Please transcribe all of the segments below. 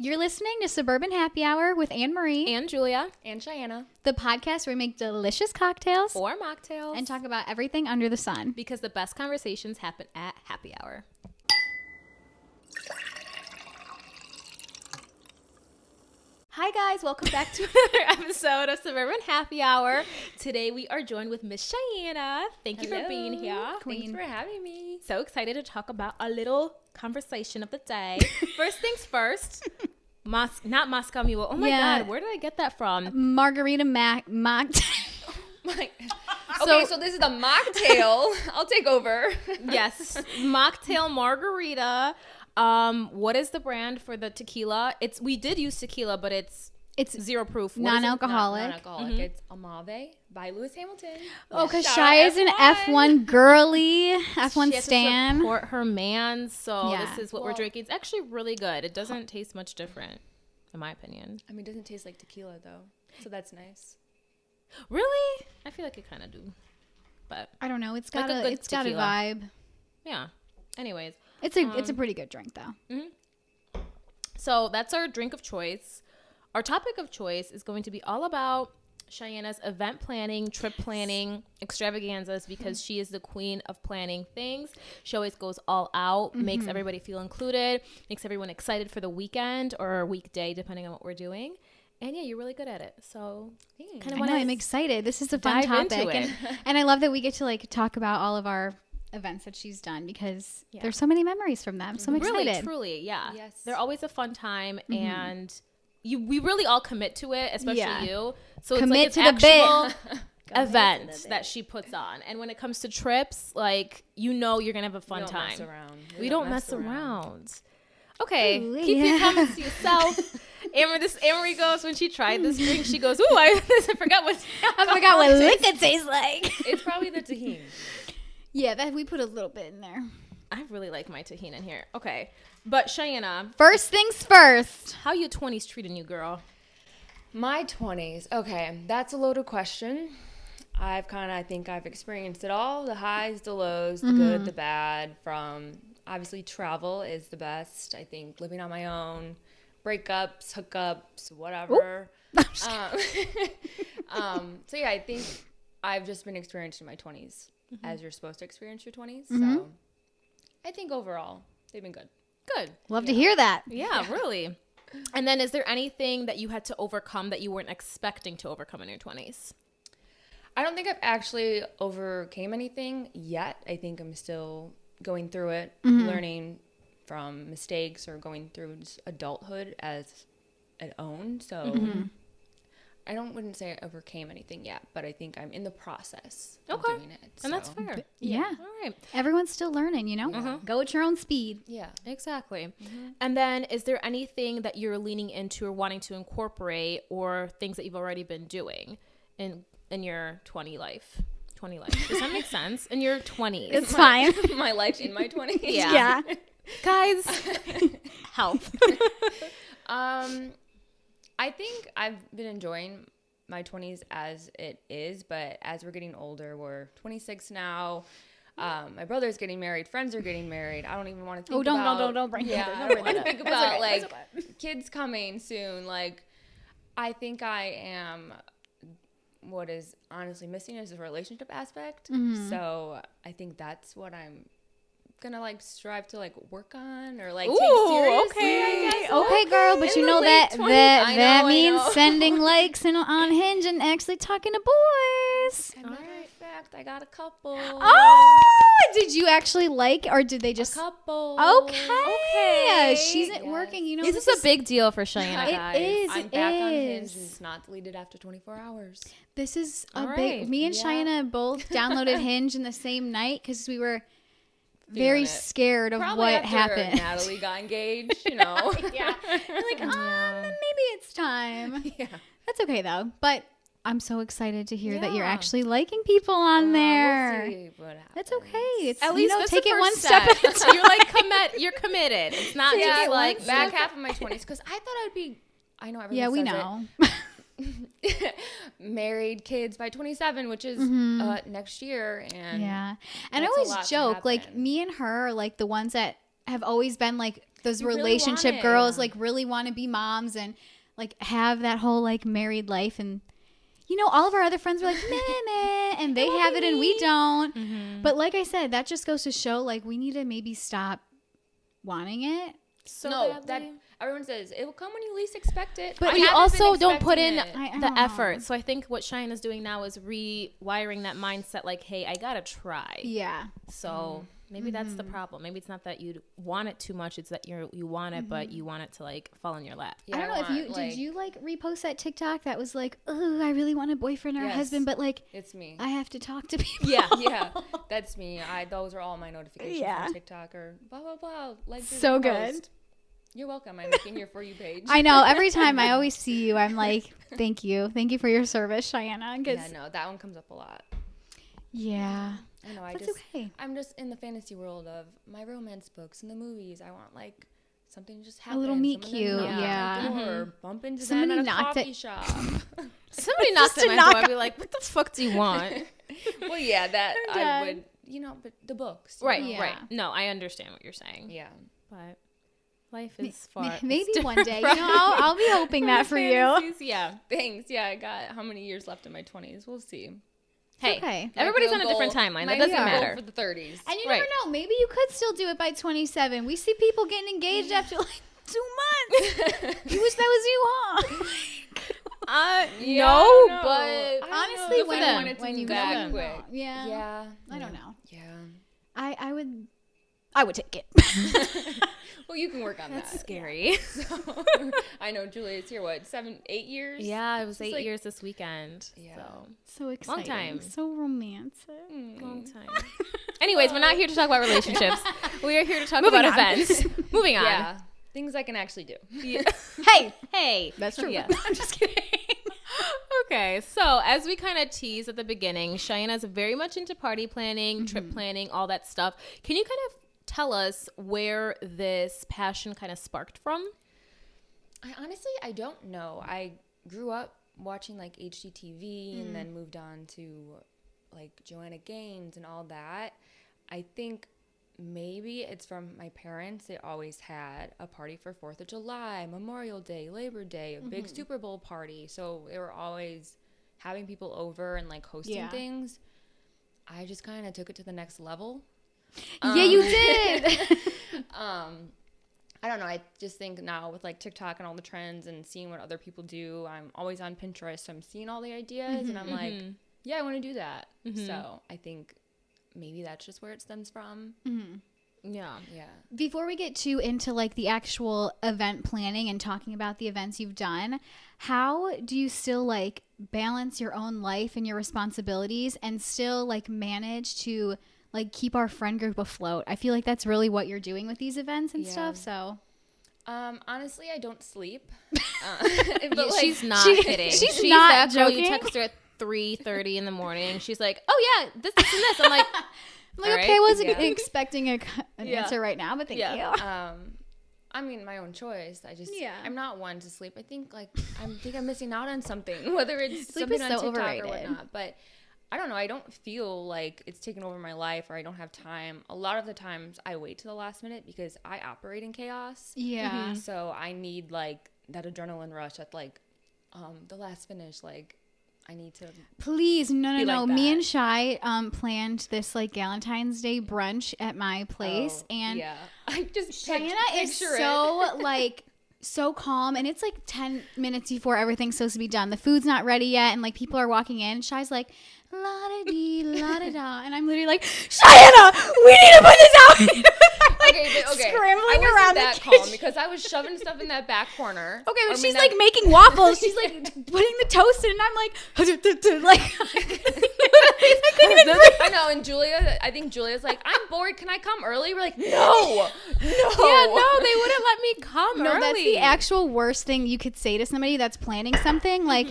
You're listening to Suburban Happy Hour with Anne-Marie And Julia. And Shyana. the podcast where we make delicious cocktails Or mocktails. and talk about everything under the sun. Because the best conversations happen at happy hour. Hi guys, welcome back to another episode of Suburban Happy Hour. Today we are joined with Miss Shyana. Thank you for being here. Thanks for having me. So excited to talk about a little conversation of the day. First things first, not Moscow Mule. Oh my God, where did I get that from? Margarita mocktail. Okay, so this is the mocktail. I'll take over. Yes, mocktail margarita. What is the brand for the tequila? We did use tequila, but it's zero proof. What is it? Non-alcoholic. Non-alcoholic. Mm-hmm. It's Amave by Lewis Hamilton. Oh, because Shy is an F1 girly, F1 She has stan. to support her man, so Yeah. this is what we're drinking. It's actually really good. It doesn't taste much different, in my opinion. I mean, it doesn't taste like tequila, though. So that's nice. Really? I feel like it kind of do, but I don't know. It's Like got a a good it's got a tequila. vibe. yeah. Anyways, It's a pretty good drink though. so that's our drink of choice. Our topic of choice is going to be all about Shyana's event planning, trip planning, extravaganzas, because she is the queen of planning things. She always goes all out, makes everybody feel included, makes everyone excited for the weekend or weekday, depending on what we're doing. And yeah, you're really good at it. So kind of I know, I'm excited. This is a fun dive into topic, it. and I love that we get to like talk about all of our events that she's done because there's so many memories from them. So I'm excited. Really, truly, yeah. Yes. They're always a fun time, and we really all commit to it, especially you. So Commit it's to like the an actual Commit event to the that she puts on. And when it comes to trips, like, you're going to have a fun We don't time. mess around. We don't mess around. Okay, Ooh, keep yeah. your comments to yourself. Amory goes, when she tried this drink, she goes, ooh, I forgot what liquor tastes like. It's probably the tahini. Yeah, we put a little bit in there. I really like my tahini in here. Okay, but Shyana, First things first. how you 20s treating you, girl? My 20s. Okay, that's a loaded question. I think I've experienced it all. The highs, the lows, the good, the bad. From obviously travel is the best. I think living on my own, breakups, hookups, whatever. So yeah, I think I've just been experiencing my 20s as you're supposed to experience your 20s. So I think overall they've been good. Good. Love to hear that. Yeah, really. And then is there anything that you had to overcome that you weren't expecting to overcome in your 20s? I don't think I've actually overcame anything yet. I think I'm still going through it, learning from mistakes or going through just adulthood as an own. So I wouldn't say I overcame anything yet, but I think I'm in the process of doing it. And that's so. fair. Yeah. All right. Everyone's still learning, you know? Go at your own speed. Yeah. Exactly. And then is there anything that you're leaning into or wanting to incorporate or things that you've already been doing in your 20 life? Does that make sense? In your 20s. It's fine. My life in my 20s. Yeah. Guys, help. I think I've been enjoying my 20s as it is, but as we're getting older, we're 26 now. My brother's getting married. Friends are getting married. I don't even want to think about... don't bring Yeah, that up. I don't want to think about, okay. like, kids coming soon. Like, I think I am... What is honestly missing is the relationship aspect. So I think that's what I'm gonna like strive to like work on or like take seriously. Okay. I guess. Okay, girl, but In you the know late that 20s. that I means know. sending likes on Hinge and actually talking to boys. As a matter of fact, I got a couple. Oh, did you actually like, or did they just? Couple. Okay, she's Yes. working. You know, This is a big deal for Shyana, It guys. is. I'm it back on is. Hinge and it's not deleted after 24 hours. This is a All big. right. Me and Yeah. Shyana both downloaded Hinge in the same night because we were Feeling very it. scared of Probably what after happened. Natalie got engaged, you know. Yeah, we're like, then maybe it's time. Yeah. That's okay though. But I'm so excited to hear that you're Yeah. actually liking people on there. We'll see what happens. That's okay. It's At least that's take the it one first step at a time. You're like you're committed. It's not Take just it like one Back half of my 20s because I thought I'd be. I know everyone. Yeah, we says know. it. Married, kids by 27, which is next year, and Yeah. And I that's a lot always to joke, like, happen. me and her are like the ones that have always been like those You really relationship want it. girls like really want to be moms and like have that whole like married life. And you know, all of our other friends were like, meh, meh, and they have it and we don't. Mm-hmm. But like I said, that just goes to show like we need to maybe stop wanting it. So no, badly. that everyone says it will come when you least expect it. But But you haven't also been don't put in expecting it. I the don't know. effort. So I think what Shyana's doing now is rewiring that mindset. Like, hey, I gotta try. Yeah. So maybe that's the problem. Maybe it's not that you want it too much. It's that you want it, but you want it to like fall in your lap. Yeah, I don't know if you did you like repost that TikTok that was like, oh, I really want a boyfriend or a Yes. husband, but like It's me. I have to talk to people. Yeah. Yeah, that's me. Those are all my notifications Yeah. on TikTok or blah blah blah. Like So good. You're welcome. I'm making your For You page. I know. Every time I always see you, I'm like, thank you for your service, Shyana. Yeah, no, that one comes up a lot. Yeah, I know. that's okay. I'm just in the fantasy world of my romance books and the movies. I want like something to just A happen. little meet someone to cute, knock yeah. at my door, bump into Somebody them at a knocked coffee at- shop. Somebody knocks Just at to my knock door. I'd be like, what the fuck do you want? Well, yeah, that I'm I done. would, but the books, Right, know? Yeah. right. No, I understand what you're saying. Yeah. But life is far. Maybe it's one day. different You know, I'll be hoping that for you. fantasies. Yeah. Thanks. Yeah, I got how many years left in my 20s? We'll see. Hey, okay. everybody's My on a real different goal- timeline. my That doesn't real goal matter. for the 30s. And you Right. never know. Maybe you could still do it by 27. We see people getting engaged after like 2 months. You wish that was you, huh? Yeah, no, I know. but I don't honestly, know if when I wanted to when do you that know, quick. yeah, Yeah. I don't know. Yeah. I would take it. Well, you can work on that's that. scary. So, I know Julia's here. What, 7, 8 years? Yeah, it was Just 8 like- years this weekend. Yeah. So So exciting. time. So romantic. long time. Anyways, we're not here to talk about relationships. We are here to talk Moving about on. events. Moving on. Yeah. Things I can actually do. Hey, Hey, that's true. Yeah. I'm just kidding. Okay, so as we kind of teased at the beginning, Shyana's very much into party planning, trip planning, all that stuff. Can you kind of tell us where this passion kind of sparked from? I don't know. I grew up watching like HGTV and then moved on to like Joanna Gaines and all that. I think maybe it's from my parents. They always had a party for 4th of July, Memorial Day, Labor Day, a big Super Bowl party. So they were always having people over and like hosting Yeah. things. I just kind of took it to the next level. Yeah, you did. I don't know. I just think now with like TikTok and all the trends and seeing what other people do, I'm always on Pinterest. So I'm seeing all the ideas and I'm like, yeah, I want to do that. So I think maybe that's just where it stems from. Yeah. Yeah. Before we get too into like the actual event planning and talking about the events you've done, how do you still like balance your own life and your responsibilities and still like manage to like keep our friend group afloat? I feel like that's really what you're doing with these events and Yeah. stuff. So Honestly, I don't sleep. But she's not she- kidding. she's not that girl joking. you text her at 3:30 in the morning. She's like, "Oh yeah, this and this." I'm like, I'm like, all okay, I right. wasn't Yeah. expecting an Yeah. answer right now, but thank Yeah. you. I mean, my own choice. Yeah. I'm not one to sleep. I think like I'm missing out on something, whether it's Sleep something is on so TikTok overrated. or whatnot. But I don't know. I don't feel like it's taken over my life or I don't have time. A lot of the times I wait to the last minute because I operate in chaos. Yeah. So I need like that adrenaline rush at like the last finish. Like I need to. Please, no. Be like Me that. and Shy planned this like Valentine's Day brunch at my place, and yeah, I just Shyana is picture it. so like so calm, and it's like 10 minutes before everything's supposed to be done. The food's not ready yet, and like people are walking in. Shy's like la da dee la da da, and I'm literally like, Shyana, we need to put this out. Okay, Scrambling I wasn't around the that kitchen. calm because I was shoving stuff in that back corner. Okay, I but mean, she's that- like making waffles. She's like putting the toast in, and I'm like, like I couldn't even breathe. I know, and Julia, I think Julia's like, I'm bored. Can I come early? We're like, no. "Yeah, no, they wouldn't let me come No, early." that's the actual worst thing you could say to somebody that's planning something. Like,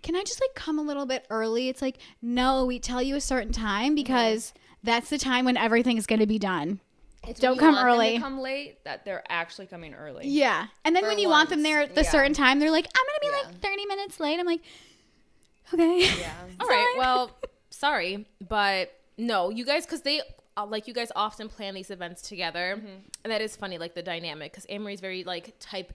can I just like come a little bit early? It's like, no, we tell you a certain time because that's the time when everything is going to be done. It's Don't when you come want them early. to come late that they're actually coming early. Yeah. And then For when you want them once, there at the yeah. certain time, they're like, I'm going to be Yeah. like 30 minutes late. I'm like, okay. Yeah. All right, well, sorry, but no, you guys, because they like you guys often plan these events together, and that is funny, like the dynamic, because Amory's very like type.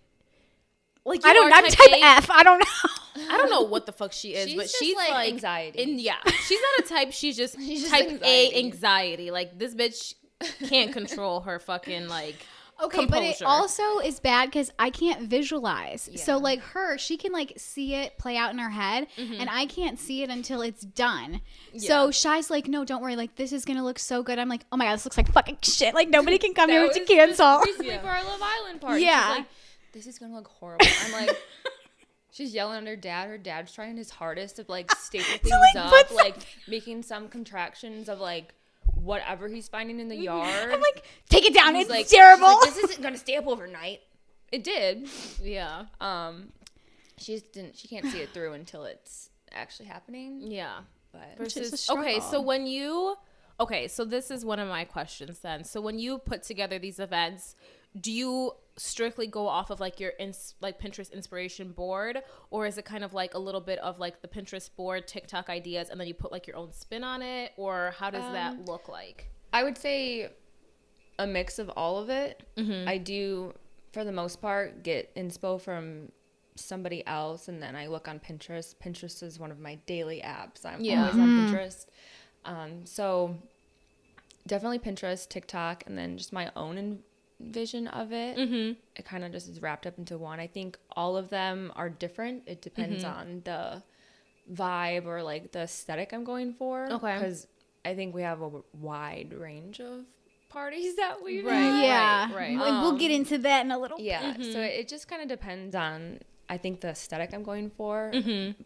Like I don't. I'm type F. I don't know. I don't know what the fuck she is, but just she's like anxiety. She's not a type. She's just She's just type anxiety. A anxiety. Like this bitch can't control her fucking like. Okay, composure. but it also is bad because I can't visualize. Yeah. So like she can like see it play out in her head, and I can't see it until it's done. Yeah. So Shy's like, no, don't worry. Like this is gonna look so good. I'm like, oh my god, this looks like fucking shit. Like nobody can come here to cancel. Recently for our Love Island party. Yeah. She's like, this is gonna look horrible. I'm like, she's yelling at her dad. Her dad's trying his hardest to like staple things up, like making some contractions of like whatever he's finding in the yard. I'm like, take it down. He's It's like, terrible. She's like, this isn't gonna stay up overnight. It did. Yeah. She can't see it through until it's actually happening. Yeah. But Versus, struggle. okay, so this is one of my questions then. So when you put together these events, do you strictly go off of like your like Pinterest inspiration board, or is it kind of like a little bit of like the Pinterest board, TikTok ideas, and then you put like your own spin on it, or how does that look like? I would say a mix of all of it. I do, for the most part, get inspo from somebody else, and then I look on Pinterest. Pinterest is one of my daily apps. I'm always on Pinterest. So definitely Pinterest, TikTok, and then just my own vision of it. It kind of just is wrapped up into one. I think all of them are different. It depends on the vibe or like the aesthetic I'm going for. Okay. Because I think we have a wide range of parties that we've Right. We'll get into that in a little. Yeah. So it just kind of depends on, I think, the aesthetic I'm going for.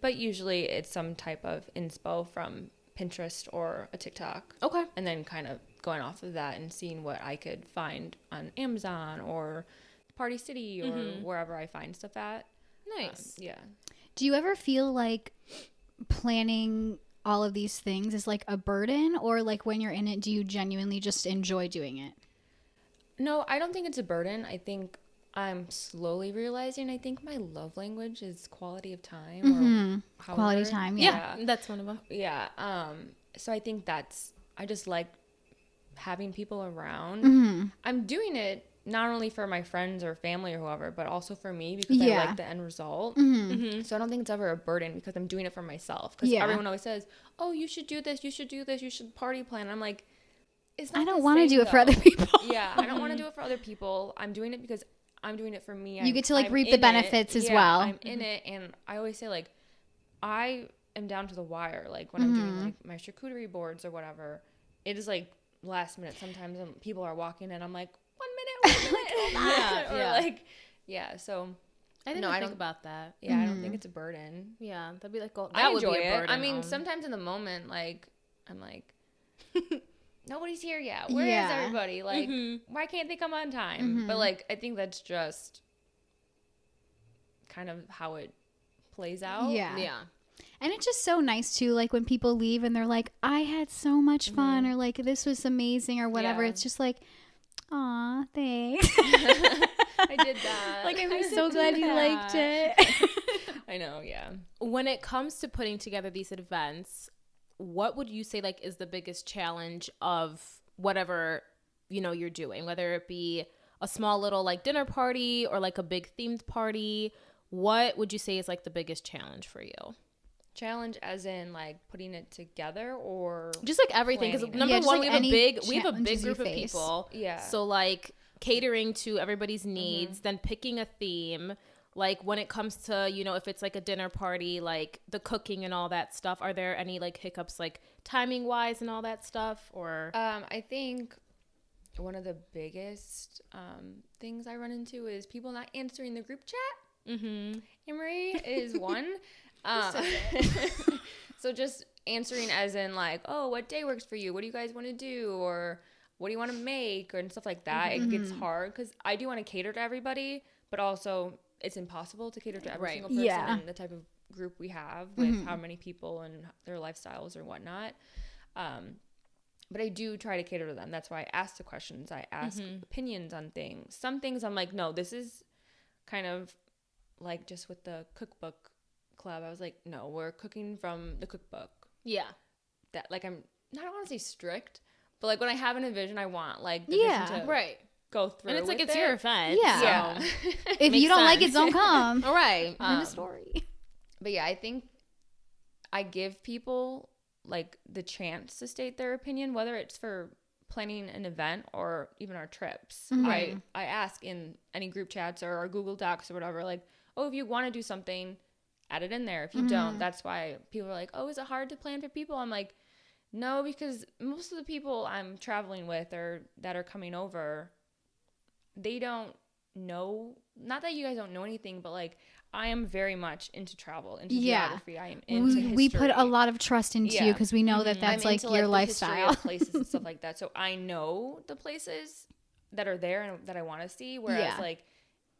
But usually it's some type of inspo from Pinterest or a TikTok. Okay. And then kind of going off of that and seeing what I could find on Amazon or Party City or wherever I find stuff at. Nice. Yeah. Do you ever feel like planning all of these things is like a burden, or like when you're in it, do you genuinely just enjoy doing it? No, I don't think it's a burden. I think I'm slowly realizing, I think my love language is quality of time. Or Quality however. time, Yeah, that's one of them. Yeah. So I think I just like having people around. I'm doing it not only for my friends or family or whoever, but also for me because I like the end result. So I don't think it's ever a burden because I'm doing it for myself. Because everyone always says, oh, you should do this, you should do this, you should party plan. I'm like, it's not I don't want to do it for other people. Yeah, I don't want to do it for other people. I'm doing it because I'm doing it for me. You get to like I'm reap in the benefits as well. I'm in it, and I always say like, I am down to the wire. Like when I'm doing like my charcuterie boards or whatever, it is like last minute. Sometimes people are walking in, I'm like, 1 minute. Yeah. Or like, yeah. So I didn't think about that. yeah, I don't think it's a burden. Yeah, that'd be like, that I would enjoy be a it. burden. I mean, sometimes in the moment, like I'm like, nobody's here yet. Where is everybody? Like, why can't they come on time? But like, I think that's just kind of how it plays out. Yeah. Yeah. And it's just so nice too, like when people leave and they're like, I had so much fun, or like this was amazing, or whatever. Yeah. It's just like, aw, thanks. I did that. Like I'm so glad you liked it. I know, yeah. When it comes to putting together these events, what would you say like is the biggest challenge of whatever, you're doing, whether it be a small little like dinner party or like a big themed party? What would you say is like the biggest challenge for you? Challenge as in like putting it together or Just like everything, because planning it? number Yeah, just, one, like, we have a any big challenges you group of face. people. Yeah. So like catering to everybody's needs, then picking a theme. Like when it comes to, if it's like a dinner party, like the cooking and all that stuff, are there any like hiccups like timing wise and all that stuff? Or I think one of the biggest things I run into is people not answering the group chat. Emery is one. So just answering as in like, oh, what day works for you? What do you guys want to do? Or what do you want to make? Or and stuff like that. It gets hard because I do want to cater to everybody, but also it's impossible to cater to every single person in the type of group we have with how many people and their lifestyles or whatnot. But I do try to cater to them. That's why I ask the questions. I ask opinions on things. Some things I'm like, no, this is kind of like just with the cookbook club. I was like, no, we're cooking from the cookbook. yeah. That like I don't want to say strict, But like when I have an vision, I want like the Yeah. vision to Right. go through. And it's like with it's it. your event. Yeah. So. If Makes you don't like sense. it, don't come. All right. End of story. But yeah, I think I give people like the chance to state their opinion, whether it's for planning an event or even our trips. Mhm. I ask in any group chats or our Google Docs or whatever, like, oh, if you want to do something, add it in there. If you don't, that's why people are like, oh, is it hard to plan for people? I'm like, no, because most of the people I'm traveling with or that are coming over, they don't know, not that you guys don't know anything, but like I am very much into travel, into geography. I am into history. We put a lot of trust into you because we know that that's I'm like into, your the lifestyle. history of places and stuff like that. So I know the places that are there and that I want to see. Whereas like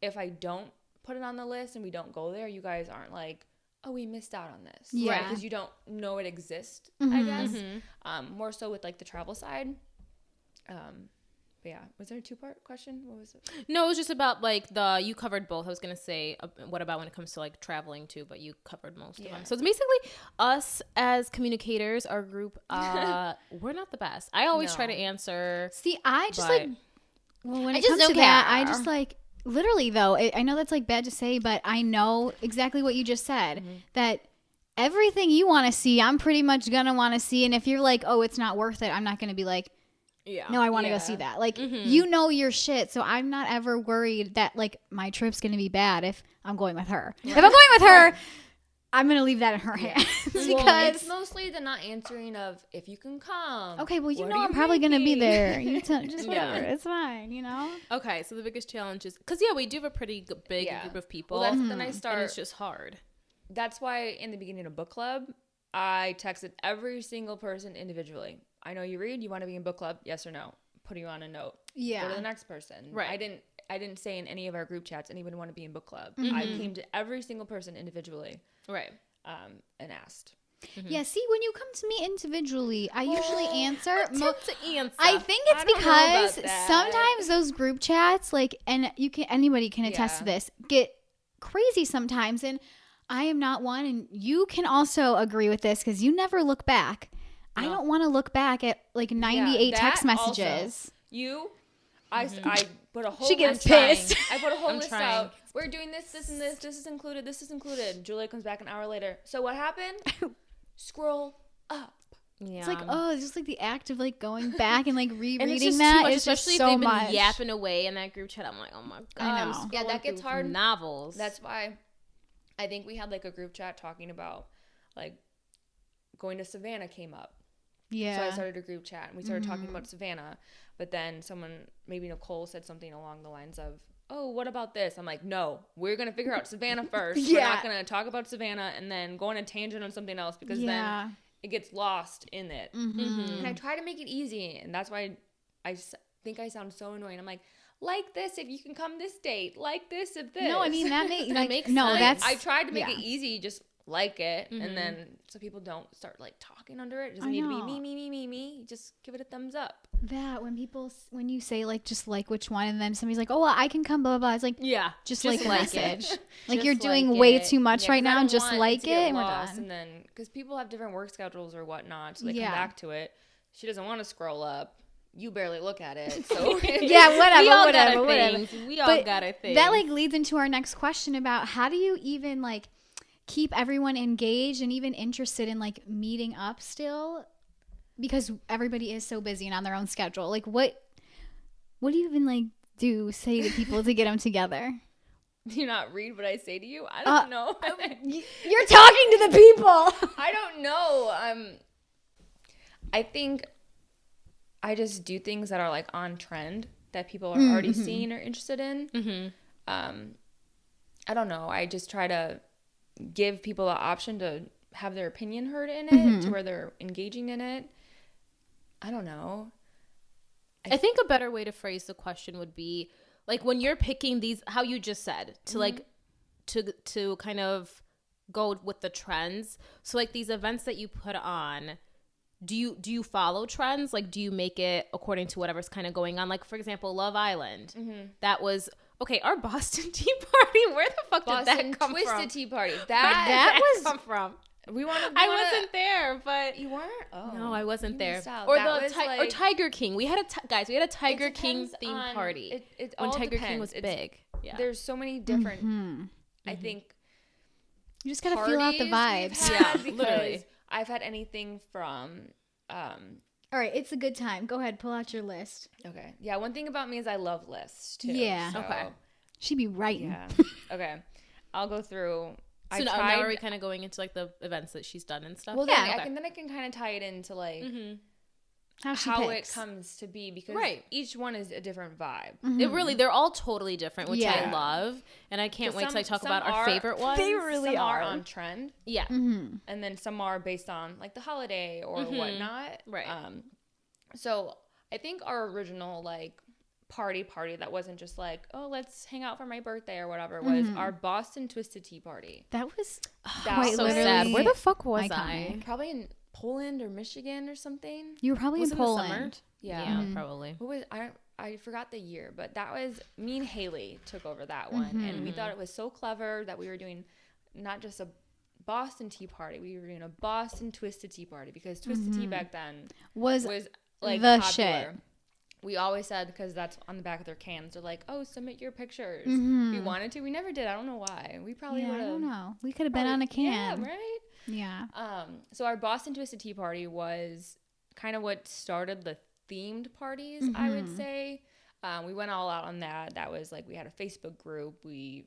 if I don't put it on the list and we don't go there, you guys aren't like, oh, we missed out on this. Yeah. Right. Because you don't know it exists, I guess. More so with like the travel side. But yeah, was there a 2-part question? What was it? No, it was just about like you covered both. I was going to say, what about when it comes to like traveling too, but you covered most of them. So it's basically us as communicators, our group, we're not the best. I always try to answer. See, I just but like, well, when I it just comes to don't that, I care. just like, literally though, I know that's like bad to say, but I know exactly what you just said, that everything you want to see, I'm pretty much going to want to see. And if you're like, oh, it's not worth it, I'm not going to be like, no, I want to go see that. Like, you know your shit. So I'm not ever worried that like my trip's going to be bad if I'm going with her. If I'm going with her, I'm going to leave that in her hands. Well, Because, it's mostly the not answering of if you can come. okay, well, you what know are I'm probably going to be making? there. You just whatever. It's fine, you know? Okay, so the biggest challenge is, because we do have a pretty big group of people. Well, then I start. And it's just hard. That's why in the beginning of book club, I texted every single person individually. I know you read. You want to be in book club? Yes or no? Put you on a note. Yeah. Go to the next person. Right. I didn't say in any of our group chats anybody want to be in book club. I came to every single person individually. Right. And asked. Yeah, see, when you come to me individually, I usually answer. to answer. I think I it's don't know about because that. sometimes those group chats, like, and anybody can attest to this, get crazy sometimes. And I am not one, and you can also agree with this because you never look back. I don't want to look back at like 98 text messages. Also, I put a whole She gets I'm trying. pissed. I put a whole I'm list trying. out. We're doing this, this, and this. This is included. This is included. Julia comes back an hour later. So what happened? Scroll up. Yeah. It's like, oh, it's just like the act of like going back and like and rereading it's just that. too much, It's just especially if so they've been much. yapping away in that group chat. I'm like, oh my god, I know. I'm Yeah, that scrolling gets through hard. Novels. That's why I think we had like a group chat talking about like going to Savannah came up. Yeah. So I started a group chat and we started talking about Savannah. But then maybe Nicole said something along the lines of, oh, what about this? I'm like, no, we're going to figure out Savannah first. We're not going to talk about Savannah and then go on a tangent on something else because then it gets lost in it. And I try to make it easy. And that's why I think I sound so annoying. I'm like this if you can come this date, like this if this. No, I mean, that makes no, sense. That's, I tried to make it easy, just like it, and then so people don't start like talking under it. It doesn't need to be me. Just give it a thumbs up. that when you say like just like which one, and then somebody's like, oh well, I can come, blah blah blah. It's like, yeah, just like the message. Like Just you're like doing it. way too much right 'cause I now. don't Just want like to get it, and we're lost, done. And then because people have different work schedules or whatnot, so they come back to it. She doesn't want to scroll up. You barely look at it, so Yeah, whatever. We all got our things. That like leads into our next question about how do you even like keep everyone engaged and even interested in like meeting up still, because everybody is so busy and on their own schedule. Like what do you even like say to people to get them together? Do you not read what I say to you? I don't know. You're talking to the people. I don't know. I think I just do things that are like on trend that people are already seeing or interested in. I don't know. I just try to give people the option to have their opinion heard in it, to where they're engaging in it. I don't know. I think a better way to phrase the question would be like when you're picking these, how you just said, to like to kind of go with the trends. So like these events that you put on, do you follow trends? Like, do you make it according to whatever's kind of going on? Like, for example, Love Island. That was okay. Our Boston Tea Party. Where the fuck did that come Twisted from? Tea Party. That was come from. I wasn't there, but You weren't? Oh. no, I wasn't you there. missed out. Or That the was, or Tiger King. We had we had a Tiger King depends theme on- party It when all Tiger King depends. was big. Yeah. There's so many different, I think, You just gotta feel out the parties vibes. we've had Yeah, because literally. I've had anything from, All right, it's a good time. Go ahead, pull out your list. okay. Yeah, one thing about me is I love lists, too. Yeah. So, Okay. She be writing. yeah. Okay. I'll go through. So now are we kind of going into like the events that she's done and stuff? Well, Yeah. then I can kind of tie it into like She how picks. it comes to be because Right. each one is a different vibe. It really, they're all totally different, which Yeah. I love, and I can't wait to like talk some about our are- favorite ones. They really some are are. on trend, Yeah, and then some are based on like the holiday or whatnot. Right. So I think our original like party that wasn't just like, oh, let's hang out for my birthday or whatever was our Boston Twisted Tea party. That was That quite was so literally sad. Where the fuck was iconic. Probably in Poland or Michigan or something. You were probably Was in it in the Poland. summer? Yeah. Probably. What was I forgot the year, but that was me and Haley took over that one, and we thought it was so clever that we were doing not just a Boston tea party, we were doing a Boston Twisted Tea party because Twisted Tea back then Was like the popular. shit. We always said because that's on the back of their cans. They're like, "Oh, submit your pictures." We wanted to. We never did. I don't know why. We probably yeah, would I have. don't know. We could have been on a can. Yeah, right. Yeah. So our Boston Twisted Tea party was kind of what started the themed parties, I would say. We went all out on that. That was like we had a Facebook group. We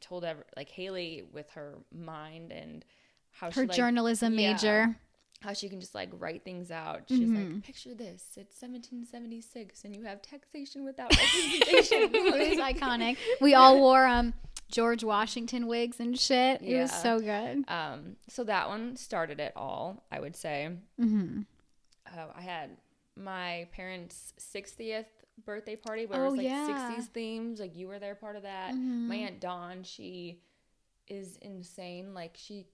told Haley with her mind and how Her she journalism major. how she can just like write things out. She's like, picture this. It's 1776 and you have taxation without representation. It was iconic. We all wore George Washington wigs and shit. It was Yeah. so good. So that one started it all, I would say. I had my parents' 60th birthday party where it was like 60s themes. Like you were there part of that. My Aunt Dawn, she is insane. Like she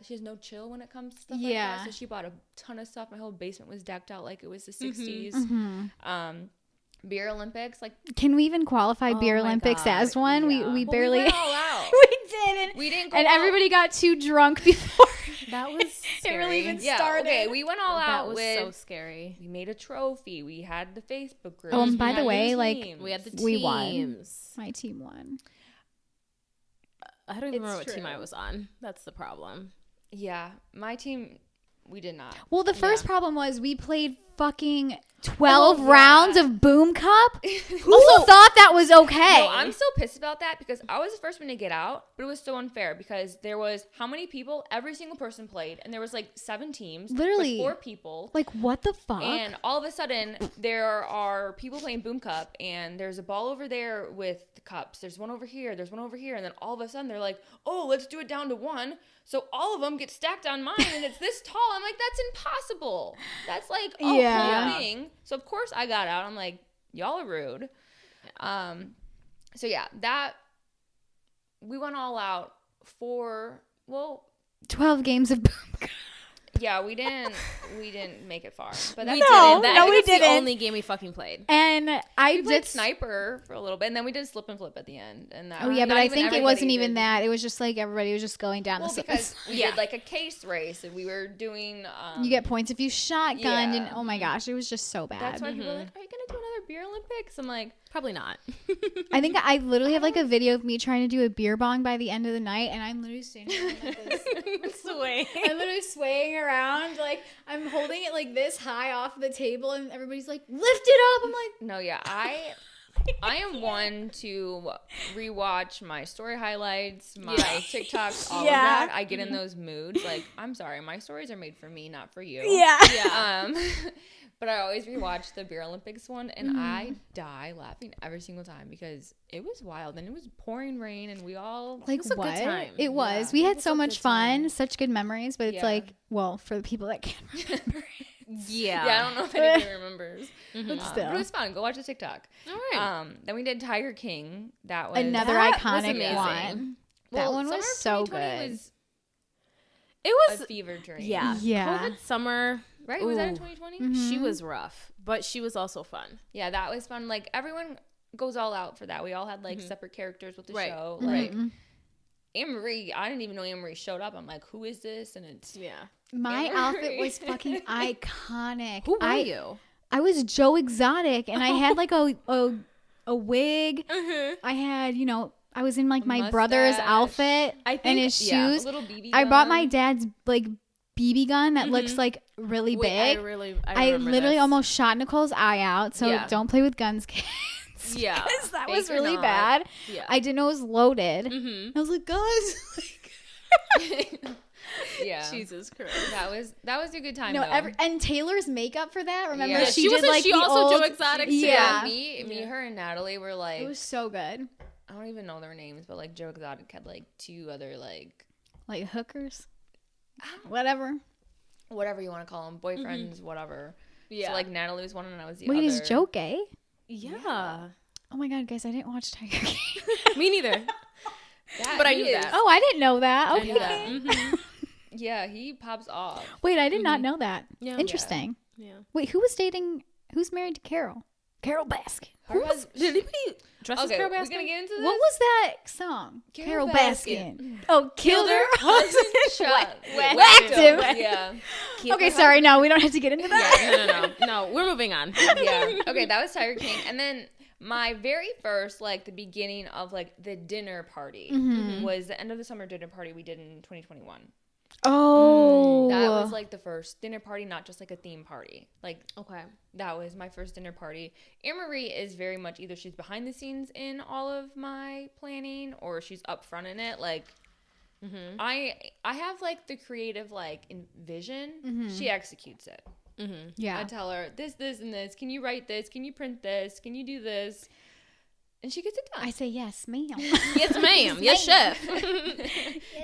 has no chill when it comes to stuff like that. So she bought a ton of stuff. My whole basement was decked out like it was the 60s. Beer Olympics, like Can we even qualify Beer my Olympics God, as one? yeah. We Well, barely we went all out. we didn't. We didn't go and all- everybody got too drunk before That was it scary. really even Yeah, started. okay, we went all That out was with so scary. we made a trophy. We had the Facebook group. Oh, and by the way, like, We had the We won. teams. My team won. I don't even remember It's what team true. I was on. That's the problem. Yeah, my team, we did not. Well, the first problem was we played fucking 12 Oh, yeah. rounds of Boom Cup. Who thought that was okay? No, I'm so pissed about that because I was the first one to get out, but it was so unfair because there was how many people? Every single person played, and there was like 7 teams. Literally. with 4 people. Like, what the fuck? And all of a sudden, there are people playing Boom Cup, and there's a ball over there with the cups. There's one over here. There's one over here. And then all of a sudden, they're like, oh, let's do it down to 1. So all of them get stacked on mine, and it's this tall. I'm like, that's impossible. That's like a Yeah. whole thing. So, of course, I got out. I'm like, y'all are rude. So, yeah, we went all out for, 12 games of Boom Cup. yeah, we didn't make it far. But that's We No, didn't. That, no, I think we that's the didn't. only game we fucking played. And I We did played sniper for a little bit, and then we did slip and flip at the end. And that, Oh yeah, but not I even think it everybody wasn't even did- that. It was just like everybody was just going down Well, the because we Yeah. did like a case race, and we were doing. You get points if you shotgunned, and Yeah. oh my gosh, it was just so bad. That's why people are like, "Are you gonna do another beer Olympics?" I'm like, Probably not. I think I literally have like a video of me trying to do a beer bong by the end of the night, and I'm literally standing around like this. Sway. I'm literally swaying around, like I'm holding it like this high off the table, and everybody's like, "Lift it up!" I'm like, no, yeah, I am one to rewatch my story highlights, my TikToks, all Yeah. of that. I get in those moods. Like, I'm sorry, my stories are made for me, not for you. yeah. But I always rewatch the Beer Olympics one, and I die laughing every single time because it was wild, and it was pouring rain, and we all Like was a good what? time. It was. Yeah, we it had was so a much good fun, time. such good memories. But it's Yeah. like, well, for the people that can't remember, Yeah. Yeah, I don't know if anybody remembers. but But still, it was fun. Go watch the TikTok. All right. Then we did Tiger King. That was another That was iconic amazing. one. That Well, one summer was of so 2020 good. Was It a was. fever dream. Yeah. Yeah. COVID summer. Right? Was that in Ooh. 2020? She was rough, but she was also fun. Yeah, that was fun. Like everyone goes all out for that. We all had like separate characters with the Right. show. Right. Like Anne-Marie, I didn't even know Anne-Marie showed up. I'm like, who is this? And it's My outfit was fucking iconic. Who were you? I was Joe Exotic, and I had like a wig. I had, I was in like my mustache. brother's outfit and his a shoes. little BB I bought gun. my dad's like BB gun that looks like really big. I literally almost shot Nicole's eye out. So don't play with guns, kids. Yeah, because that Fake was or really not. bad. Yeah. I didn't know it was loaded. Mm-hmm. I was like, guys. Yeah. Jesus Christ. That was a good time. No, though. and Taylor's makeup for that. Remember, Yeah. she did like she the also old, Joe Exotic too. Yeah, Me, her, and Natalie were like, it was so good. I don't even know their names, but like Joe Exotic had like 2 other like Hookers, whatever. whatever you want to call them, boyfriends, whatever. Yeah. So like Natalie was one and I was the Wait, other. is Joe gay? Yeah. Oh my god, guys, I didn't watch Tiger King. Me neither. But I knew that. Oh, I didn't know that. I Okay. knew that. Mm-hmm. Yeah, he pops off. Wait, I did not know that. Yeah. Interesting. Yeah. Wait, who's married to Carol? Carol Baskin. Her husband. Did anybody dress as Okay, Carol we're Baskin? gonna get into this. What was that song? Carol Baskin. Oh, killed her husband. Whacked him. Yeah. Okay, sorry. No, we don't have to get into that. Yeah, no. We're moving on. Yeah. Okay, that was Tiger King, and then my very first, like the beginning of like the dinner party was the end of the summer dinner party we did in 2021. Oh, That was like the first dinner party, not just like a theme party. Like, Okay. that was my first dinner party. Anne-Marie is very much either she's behind the scenes in all of my planning or she's up front in it. Like, I have like the creative like vision. She executes it. yeah. I tell her this, and this. Can you write this? Can you print this? Can you do this? And she gets it done. I say yes, ma'am. Yes, ma'am. Yes, chef.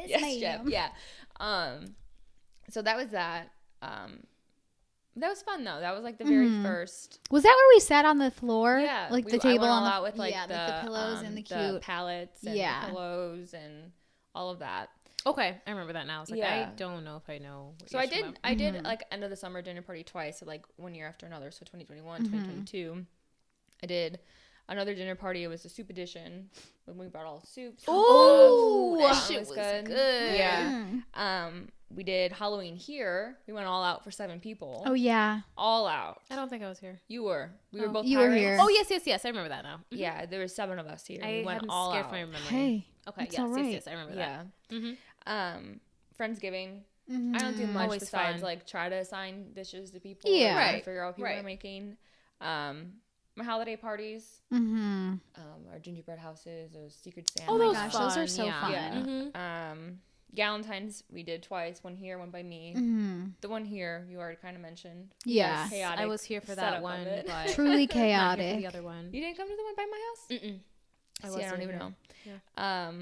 Yes, chef. Yeah. So that was that. That was fun though. That was like the very first. Was that where we sat on the floor? Yeah, like the I table went on all the out with like yeah, the, like the pillows and the cute palettes and Yeah. the pillows and all of that. Okay, I remember that now. I was like, Yeah. I don't know if I know. What So you're I talking did about. I did like end of the summer dinner party twice, so like one year after another. So 2021, 2022. I did another dinner party. It was the soup edition when we brought all the soups. Oh, that shit was was good. good. Yeah. We did Halloween here. We went all out for 7 people. Oh yeah. All out. I don't think I was here. You were. We were both. You were pirates. here. Oh, yes. I remember that now. Yeah, there were 7 of us here. I We went hadn't all scared out. from my memory. Hey. Okay, that's yes, all right. yes, I remember that. Yeah. Friendsgiving. I don't do much Always besides fun. like try to assign dishes to people. Yeah. Or try to Right, figure out what people are right. making. My holiday parties. Mm-hmm. Our gingerbread houses. Those secret Santa. Oh, Oh my those gosh, fun. those are so Yeah. fun. Yeah. Galentine's we did twice. One here, one by me. Mm-hmm. The one here you already kind of mentioned. Yeah. Chaotic I was here for setup that of one, it. but Truly not here for chaotic. the other one. You didn't come to the one by my house? Mm-mm. I See, I don't wasn't even here. know. Yeah.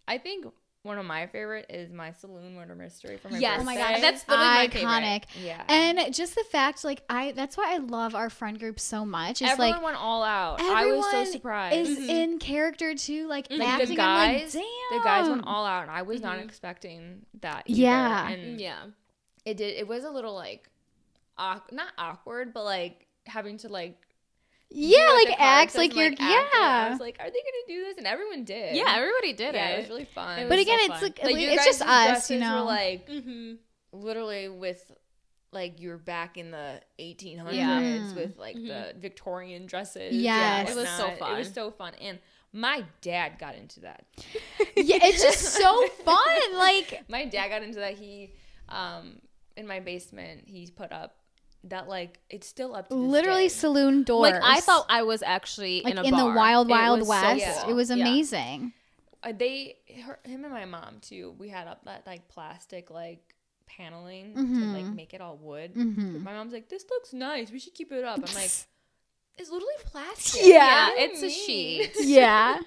I think one of my favorite is my saloon murder mystery from my Yes. Oh my birthday. gosh, That's literally my favorite. iconic. Yeah. And just the fact, like that's why I love our friend group so much. Is Everyone like went all out. I was so everyone surprised. is in character too, like Like acting. the guys, I'm like, the guys went damn. all out, and I was not expecting that. Either. Yeah. and Yeah. it did. It was a little like, not awkward, but like having to like. Yeah, do, like the card act says like and, you're act it. I yeah. was like, are they gonna do this? And everyone did. Yeah, everybody did Yeah, it. it was really fun. It But was again, so it's fun. like, you it's guys' just us, you dresses know. Were like Mm-hmm. literally with like you're back in the 1800s Yeah. with like the Victorian dresses. Yes. and It was so whatnot. fun. It was so fun, and my dad got into that. Yeah, it's just so fun. Like My dad got into that. He, in my basement, he's put up that like it's still up to this literally day. saloon doors. Like I thought I was actually like in a in bar. the wild, It wild was so west. cool. It was Yeah. amazing. Him and my mom too. We had up that like plastic like paneling to like make it all wood. My mom's like, "This looks nice. We should keep it up." I'm like, "It's literally plastic." Yeah. What do you It's a mean? sheet. Yeah.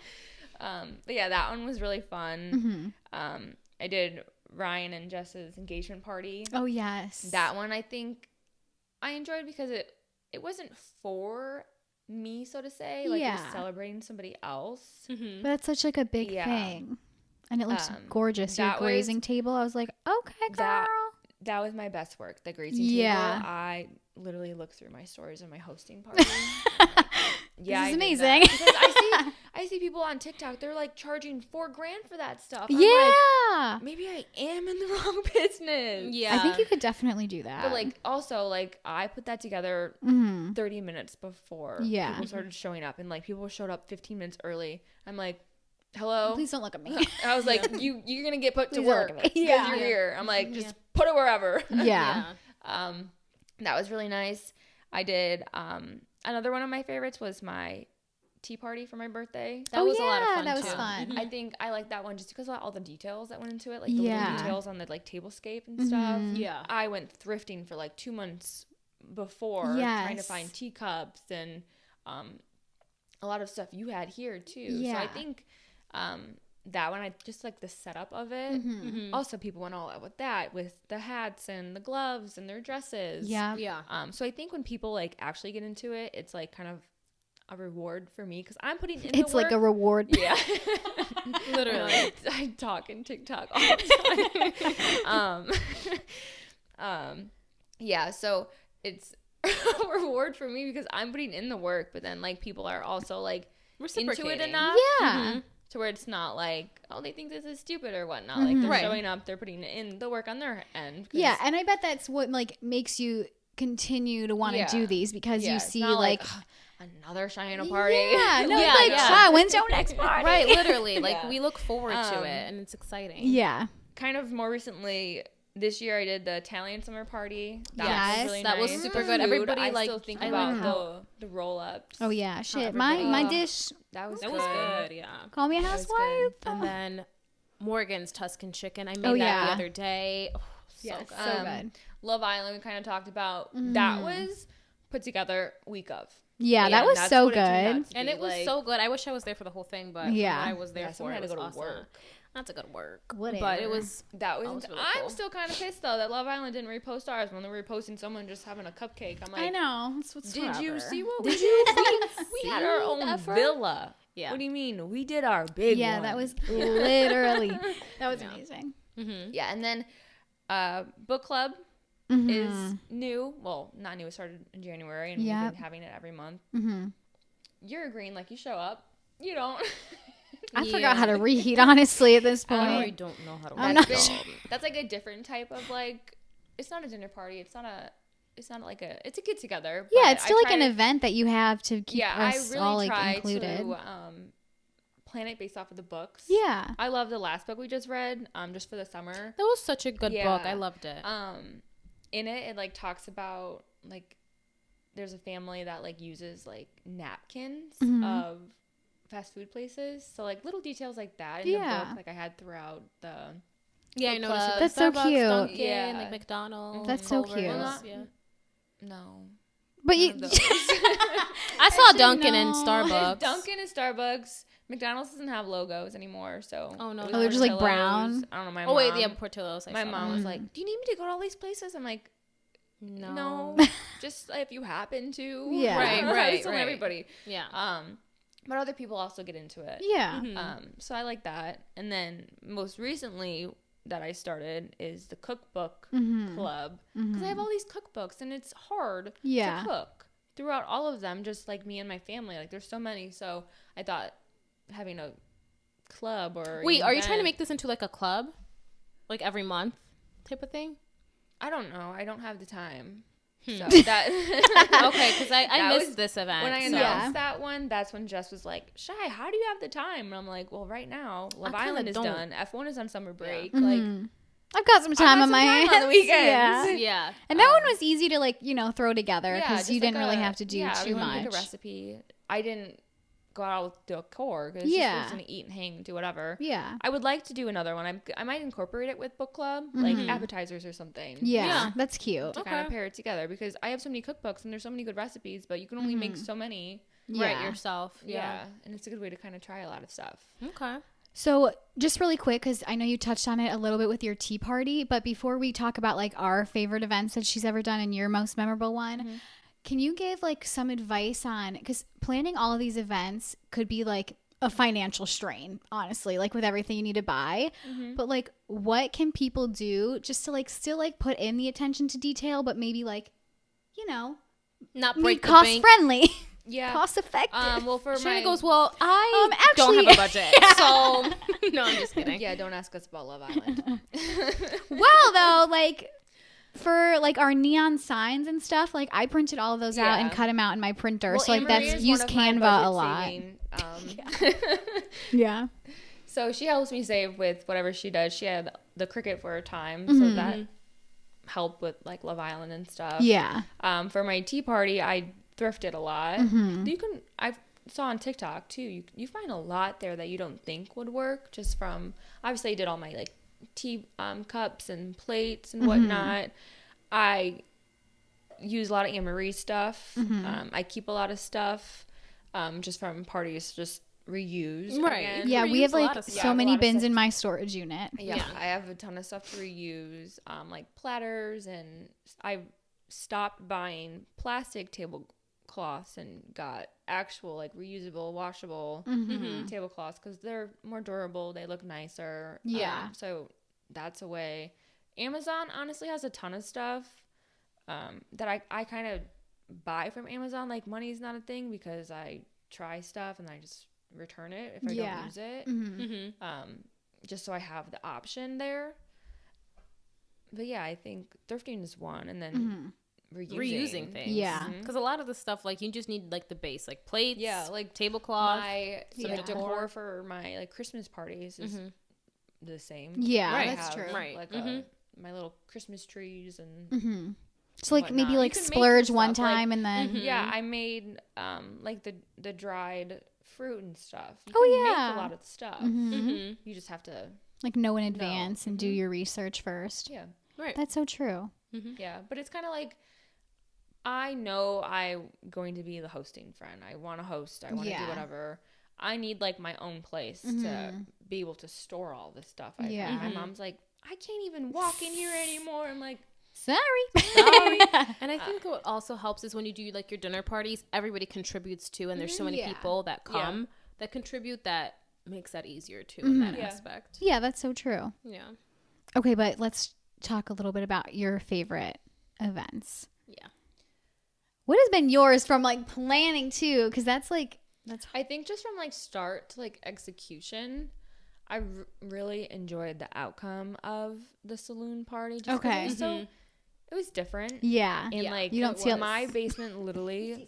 But yeah, that one was really fun. I did Ryan and Jess's engagement party. Oh yes. That one I think I enjoyed because it wasn't for me, so to say. Like it Yeah. was celebrating somebody else. Mm-hmm. But that's such like a big Yeah. thing. And it looks Um, gorgeous. Your that was- grazing table. I was like, okay, girl. That was my best work, the grazing Yeah. table. I literally looked through my stories of my hosting party. Yeah, This is I did amazing. that. Because I see people on TikTok. They're like charging $4,000 for that stuff. I'm Yeah. like, maybe I am in the wrong business. Yeah. I think you could definitely do that. But like also like I put that together 30 minutes before Yeah. people started showing up, and like people showed up 15 minutes early. I'm like, hello. Please don't look at me. I was like, you're gonna get put to Please don't work look at me. because Yeah. you're here. I'm like, just put it wherever. Yeah. That was really nice. I did another one of my favorites was my tea party for my birthday. That was a lot of fun That was too. fun. I think I like that one just because of all the details that went into it, like the Yeah. little details on the like tablescape and stuff. Yeah. I went thrifting for like 2 months before, trying to Yes. find teacups and a lot of stuff you had here too. Yeah. So I think that one, I just like the setup of it. Also, people went all out with that, with the hats and the gloves and their dresses. Yeah. Yeah. So I think when people like actually get into it, it's like kind of a reward for me because I'm putting in It's the work. like a reward. Yeah. Literally. I talk in TikTok all the time. Yeah, so it's a reward for me because I'm putting in the work, but then like people are also like into it Reciprocating. enough Yeah. to where it's not like, oh, they think this is stupid or whatnot. Like they're Right. showing up, they're putting in the work on their end. 'Cause- Yeah, and I bet that's what like makes you continue to want to Yeah. do these because yeah, you it's see not like "Ugh, another Shyana party. Yeah, no, Yeah, it's like, yeah. "Shy, when's your next party?" Right, literally. Like Yeah. we look forward to it and it's exciting. Yeah. Kind of more recently, this year I did the Italian summer party. Yes, was really that was nice. super The good. food, Everybody, I like, still think I about like the roll ups. Oh yeah, shit. everybody- My Oh. dish. That was That good. was good, yeah. Call me a was good. housewife. And then Morgan's Tuscan chicken. I made Oh, that yeah. the other day. Oh, so Yes, good. so good. Love Island, we kind of talked about. That was put together week of. Yeah, that and was that's so what it turned good. out to And be, it was like- so good. I wish I was there for the whole thing, but Yeah. what I was there Yeah, for, someone it had to was go to awesome. work. Not to go to work. Whatever. But it was That was. was really I'm cool. still kind of pissed though that Love Island didn't repost ours when they were reposting someone just having a cupcake. I'm like, I know. That's what's Did you see what Did we you did? We had our see own the effort? villa. Yeah. What do you mean? We did our big Yeah, one. that was literally. That was amazing. Yeah, and then book club Mm-hmm. is new. Well, not new. It started in January, and we've Yep. been having it every month. Mm-hmm. You're agreeing, like you show up. You don't. I forgot how to read, honestly, at this point. I don't know how to I'm work not it. sure. That's like a different type of like. It's not a dinner party. It's not like a. It's a get together. Yeah, but it's still I like an try- event that you have to keep Yeah, I us really all like try included. to plan it based off of the books. Yeah. I love the last book we just read. Just for the summer. That was such a good Yeah. book. I loved it. In it like talks about like there's a family that like uses like napkins of fast food places, so like little details like that in the Yeah. book like I had throughout the Yeah, I book noticed club. it. That's so Starbucks, cute. Dunkin', Yeah. like McDonald's. That's so Culver's, cute. Well, not- yeah. no But you none of those. I saw Actually, Dunkin' and no. Starbucks. Dunkin' and Starbucks. McDonald's doesn't have logos anymore, so Oh, no. it was Oh, they're just, like, Portillo's. brown? I don't know. My Oh wait, mom, yeah, Portillo's. I my saw mom that. was like, "Do you need me to go to all these places?" I'm like, No. "No, just if you happen to." Yeah. Right, I was right, telling right. everybody. Yeah. But other people also get into it. yeah. So I like that. And then most recently that I started is the cookbook club because I have all these cookbooks and it's hard Yeah. to cook throughout all of them, just like me and my family. Like there's so many. So I thought having a club or Wait, an are you trying to event- make this into like a club, like every month type of thing? I don't know. I don't have the time. So that Okay, because I That missed was- this event. when I so- announced that one, that's when Jess was like, "Shy, how do you have the time?" And I'm like, "Well, right now, Love kinda Island is don't. done. F1 is on summer break. Mm-hmm. Like, I've got some time got on my some time hands. on the weekends. Yeah. Yeah. And that one was easy to like, throw together yeah, because just you like didn't really a- have to do yeah, too we wanted to much. make a recipe. I didn't go out with decor because Yeah. just was gonna eat and hang, do whatever. Yeah. I would like to do another one. I might incorporate it with book club, like appetizers or something. Yeah. Yeah. That's cute. To kind of pair it together because I have so many cookbooks and there's so many good recipes, but you can only make so many. Yeah. Right yourself. Yeah. And it's a good way to kind of try a lot of stuff. Okay. So, just really quick, because I know you touched on it a little bit with your tea party, but before we talk about like our favorite events that she's ever done and your most memorable one, can you give like some advice on, because planning all of these events could be like a financial strain, honestly, like with everything you need to buy, but like what can people do just to like still like put in the attention to detail, but maybe like, Not be break the cost bank. friendly? Yeah. cost effective. Well, for Shyana my goes, well, I actually- don't have a budget, so no, I'm just kidding. yeah, don't ask us about Love Island. Well, though, like for like our neon signs and stuff, like I printed all of those out and Yeah. cut them out in my printer. Well, so like Anne-Marie that's is use one of my Canva a lot. budget-saving, Yeah. So she helps me save with whatever she does. She had the Cricut for her time, so Mm-hmm. that helped with like Love Island and stuff. Yeah. For my tea party, I thrifted a lot. Mm-hmm. You can I saw on TikTok too. You find a lot there that you don't think would work. Just from obviously I did all my like tea cups and plates and whatnot. I use a lot of Anne-Marie stuff. I keep a lot of stuff just from parties, just reuse. Right. again. Yeah, we Reuse have a lot like of stuff. so Yeah, a many lot of bins stuff. in my storage unit. Yeah, Yeah. I have a ton of stuff to reuse, like platters, and I stopped buying plastic tablecloths and got actual like reusable, washable tablecloths because they're more durable. They look nicer. Yeah. So that's a way. Amazon honestly has a ton of stuff that I kind of buy from Amazon. Like money's not a thing because I try stuff and I just return it if I Yeah. don't use it. Mm-hmm. Just so I have the option there. But yeah, I think thrifting is one, and then Reusing things. Yeah. Because a lot of the stuff, like, you just need, like, the base, like plates, Yeah, like tablecloth. My some like, decor. decor for my like Christmas parties is the same. Yeah, Right. that's true. Right. Like my little Christmas trees and So like maybe whatnot. like You can make splurge your one stuff, like- time and then yeah, I made like the dried fruit and stuff. You Oh, can yeah. make a lot of stuff. Mm-hmm. You just have to like know in advance and do your research first. yeah. Right. That's so true. Yeah, but it's kind of like I know I'm going to be the hosting friend. I want to host. I want to Yeah. do whatever. I need like my own place to be able to store all this stuff. Yeah. My mom's like, I can't even walk in here anymore. I'm like, Sorry. Sorry. And I think what also helps is when you do like your dinner parties, everybody contributes too, and there's so many Yeah. people that Yeah. come that contribute that makes that easier too in that Yeah. aspect. Yeah, that's so true. Yeah. Okay, but let's talk a little bit about your favorite events. Yeah. What has been yours from like planning too? Because that's like that's I think just from like start to like execution, I really enjoyed the outcome of the saloon party. Just 'cause Okay. It was, it was different. yeah. And like You don't see a- my basement literally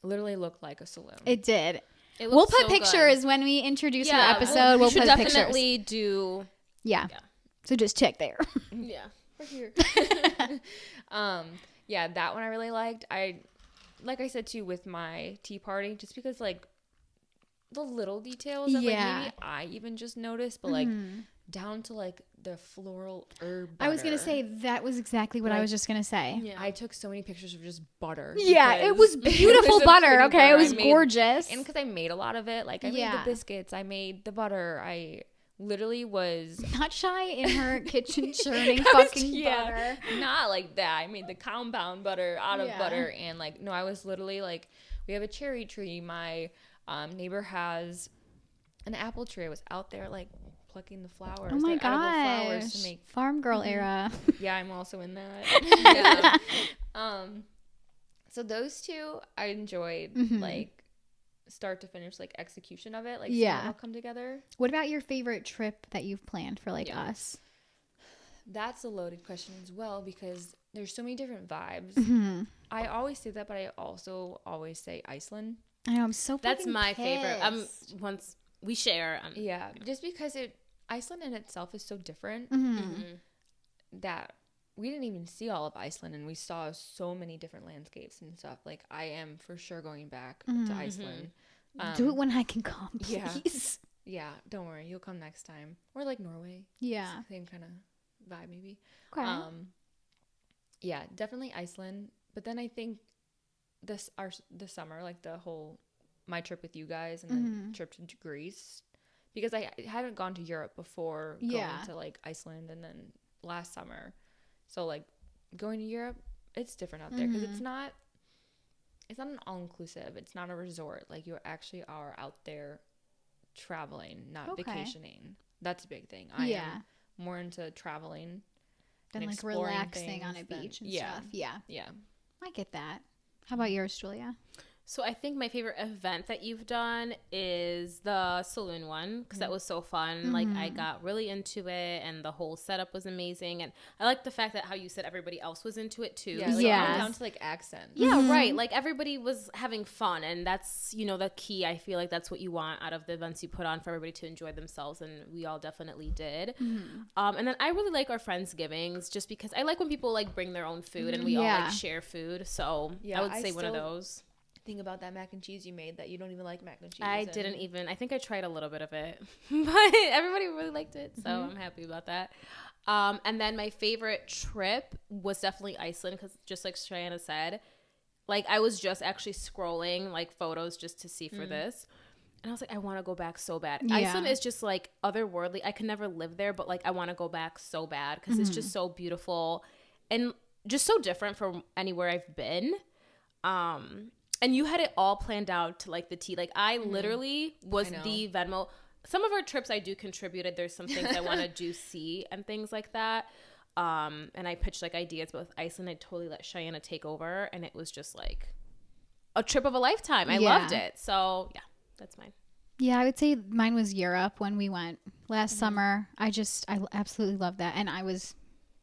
looked like a saloon. It did. It We'll looks put so good. pictures when we introduce Yeah, our episode. we We'll should put pictures. definitely do. Yeah. Yeah. So just check there. Yeah. Right here. Yeah, that one I really liked. Like I said too with my tea party, just because like the little details that Yeah. like maybe I even just noticed, but like down to like the floral herb butter. I was gonna say that was exactly what I Like- was just gonna say. Yeah. I took so many pictures of just butter. Yeah, it was because beautiful was a butter. pretty Okay, butter. it was I made- gorgeous. And because I made a lot of it, like I made Yeah. the biscuits, I made the butter. I literally was Not shy in her kitchen churning fucking yeah. butter. Not like that. I made the compound butter out of Yeah. butter, and like no, I was literally like, we have a cherry tree. My neighbor has an apple tree. I was out there like plucking the flowers. Oh my the edible flowers gosh, to make. farm girl era. Yeah, I'm also in that. yeah. So those two I enjoyed like start to finish, like execution of it, like seeing Yeah. it all come together. What about your favorite trip that you've planned for like Yeah. us? That's a loaded question as well because there's so many different vibes. Mm-hmm. I always say that, but I also always say Iceland. I know I'm so. That's fucking my favorite. pissed. Once we share. Yeah, just because Iceland in itself is so different that we didn't even see all of Iceland, and we saw so many different landscapes and stuff. Like I am for sure going back to Iceland. Do it when I can come, yeah. please. Yeah, don't worry, you'll come next time. Or like Norway, Yeah. same kind of vibe maybe. Okay. Yeah, definitely Iceland. But then I think the summer, like my trip with you guys and then trip to Greece, because I hadn't gone to Europe before going Yeah. to like Iceland and then last summer. So like going to Europe, it's different out there because it's not an all-inclusive. It's not a resort. Like you actually are out there traveling, not Okay. vacationing. That's a big thing. I Yeah. am more into traveling Then and like exploring relaxing on a things than- beach and yeah. stuff. Yeah. Yeah. I get that. How about yours, Julia? So I think my favorite event that you've done is the saloon one, because that was so fun. Like, I got really into it, and the whole setup was amazing. And I like the fact that how you said everybody else was into it too. Yeah, like, Yes. down to like accents. Yeah, right. Like, everybody was having fun, and that's, you know, the key. I feel like that's what you want out of the events you put on, for everybody to enjoy themselves, and we all definitely did. And then I really like our Friendsgivings, just because I like when people like bring their own food and we all like share food. So I would say one of those. Think about that mac and cheese you made that you don't even like mac and cheese. I didn't even. I think I tried a little bit of it, but everybody really liked it, so I'm happy about that. And then my favorite trip was definitely Iceland, because just like Shyana said, like I was just actually scrolling like photos just to see for this, and I was like, I want to go back so bad. Yeah. Iceland is just like otherworldly. I can never live there, but like I want to go back so bad, because it's just so beautiful and just so different from anywhere I've been. And you had it all planned out to like the T. Like I literally was the Venmo. Some of our trips I do contributed. There's some things I want to do see and things like that. And I pitched like ideas, but with Iceland, I totally let Shyana take over, and it was just like a trip of a lifetime. I loved it. So yeah, that's mine. Yeah, I would say mine was Europe when we went last summer. I absolutely loved that. And I was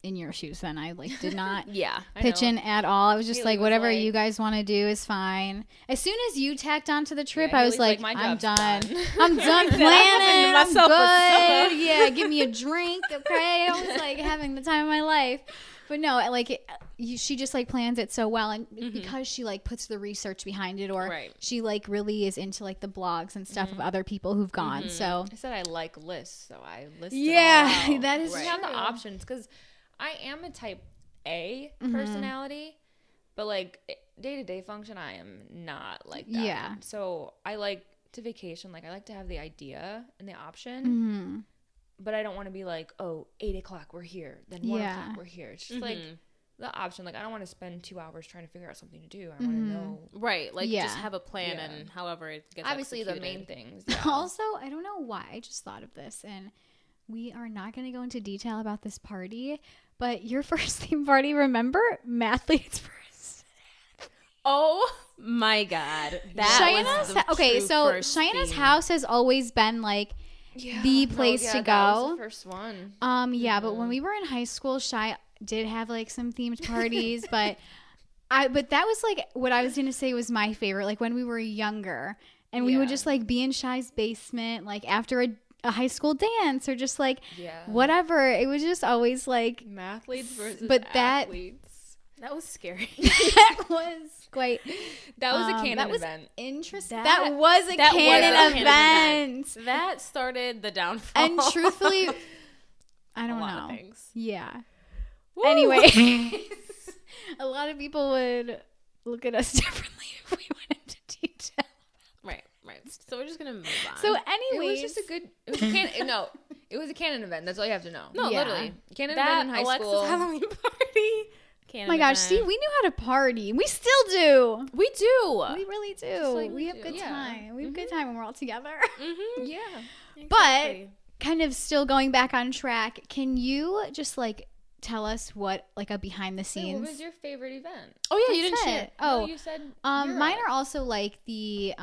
in your shoes then. I like did not pitch in at all. I was just like, whatever you guys want to do is fine. As soon as you tacked onto the trip, I was like, I'm done. I'm done planning. I'm good. Yeah, give me a drink, okay? I was like having the time of my life. But no, like she just like plans it so well, and because she like puts the research behind it, or she like really is into like the blogs and stuff of other people who've gone. So I said I like lists, so I listed that is true. Have the options, because I am a type A personality, but like day-to-day function, I am not like that. Yeah. So I like to vacation. Like I like to have the idea and the option, but I don't want to be like, oh, 8 o'clock we're here, then 1 o'clock we're here. It's just like the option. Like I don't want to spend 2 hours trying to figure out something to do. I want to know. Right. Like just have a plan and however it gets obviously executed. the main things. Also, I don't know why I just thought of this, and we are not going to go into detail about this party, but your first theme party, remember? Mathletes first. Oh my God. That was the okay, true so first Shyana's theme. house has always been like the place to go. That was the first one. But when we were in high school, Shy did have like some themed parties, but that was like what I was going to say was my favorite, like when we were younger, and we would just like be in Shy's basement, like after a high school dance, or just like whatever. It was just always like mathletes versus athletes. That was scary. That was quite. That was a canon event. Interesting. That was a canon event. That started the downfall. And truthfully, I don't know. A lot of things. Yeah. Woo. Anyway, a lot of people would look at us differently if we went into detail. Right. So we're just gonna move on. So anyways, it was just a good. It was a canon. No, it was a canon event. That's all you have to know. No, literally, canon event in high Alexa's school. Halloween party. Oh my gosh, see, we knew how to party. We still do. We do. We really do. like we have good time. We have good time when we're all together. Yeah. Exactly. But kind of still going back on track, can you just like tell us what like a behind the scenes? What was your favorite event? Oh yeah, you didn't That's share. it. Oh, No, you said mine are also like the